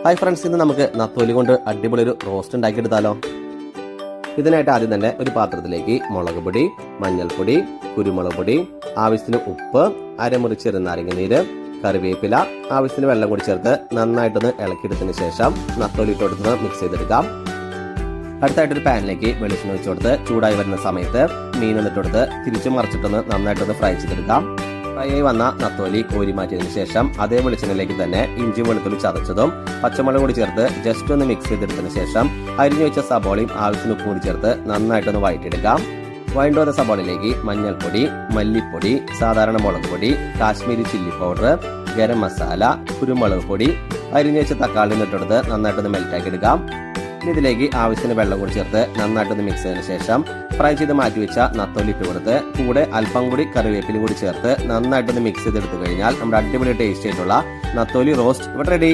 Hi friends, ഇന്ന് നമുക്ക് നത്തോലി കൊണ്ട് അടിപൊളി ഒരു റോസ്റ്റ് ഉണ്ടാക്കിയെടുത്താലോ. ഇതിനായിട്ട് ആദ്യം തന്നെ ഒരു പാത്രത്തിലേക്ക് മുളക് പൊടി, മഞ്ഞൾപ്പൊടി, കുരുമുളക് പൊടി, ആവശ്യത്തിന് ഉപ്പ്, അരമുറി ചെറുനാരങ്ങ നീര്, കറിവേപ്പില, ആവശ്യത്തിന് വെള്ളം കൂടി ചേർത്ത് നന്നായിട്ടൊന്ന് ഇളക്കിയെടുത്തതിന് ശേഷം നത്തോലി ഇട്ടെടുത്ത് മിക്സ് ചെയ്തെടുക്കാം. അടുത്തായിട്ടൊരു പാനിലേക്ക് വെളിച്ചെണ്ണ ഒഴിച്ചു കൊടുത്ത് ചൂടായി വരുന്ന സമയത്ത് മീൻ ഇട്ടെടുത്ത് തിരിച്ചും മറിച്ചിട്ടൊന്ന് നന്നായിട്ടൊന്ന് ഫ്രൈ ചെയ്തെടുക്കാം. ഫ്രൈ ആയി വന്ന നത്തോലി കോരി മാറ്റിയതിനു ശേഷം അതേ വെളിച്ചെണ്ണയിലേക്ക് തന്നെ ഇഞ്ചി വെളുത്തുള്ളി ചതച്ചതും പച്ചമുളക് കൂടി ചേർത്ത് ജസ്റ്റ് ഒന്ന് മിക്സ് ചെയ്തെടുത്തതിന് ശേഷം അരിഞ്ഞു വെച്ച സബോളയും ആവശ്യത്തിന് ഉപ്പ് കൂടി ചേർത്ത് നന്നായിട്ടൊന്ന് വഴറ്റിയെടുക്കാം. വഴണ്ടു വന്ന സബോളയിലേക്ക് മഞ്ഞൾപ്പൊടി, മല്ലിപ്പൊടി, സാധാരണ മുളക് പൊടി, കാശ്മീരി ചില്ലി പൗഡർ, ഗരം മസാല, കുരുമുളക് പൊടി, അരിഞ്ഞു വെച്ച തക്കാളി ഇട്ടെടുത്ത് നന്നായിട്ടൊന്ന് മെൽറ്റാക്കി എടുക്കാം. ഇതിലേക്ക് ആവശ്യത്തിന് വെള്ളം കൂടി ചേർത്ത് നന്നായിട്ടൊന്ന് മിക്സ് ചെയ്തതിനു ശേഷം ഫ്രൈ ചെയ്ത് മാറ്റി വെച്ച നത്തോലി ഇട്ട് കൊടുത്ത് കൂടെ അല്പം കൂടി കറിവേപ്പിലും കൂടി ചേർത്ത് നന്നായിട്ടൊന്ന് മിക്സ് ചെയ്തെടുത്തു കഴിഞ്ഞാൽ നമ്മുടെ അടിപൊളി ടേസ്റ്റ് ആയിട്ടുള്ള നത്തോലി റോസ്റ്റ് ഇവിടെ റെഡി.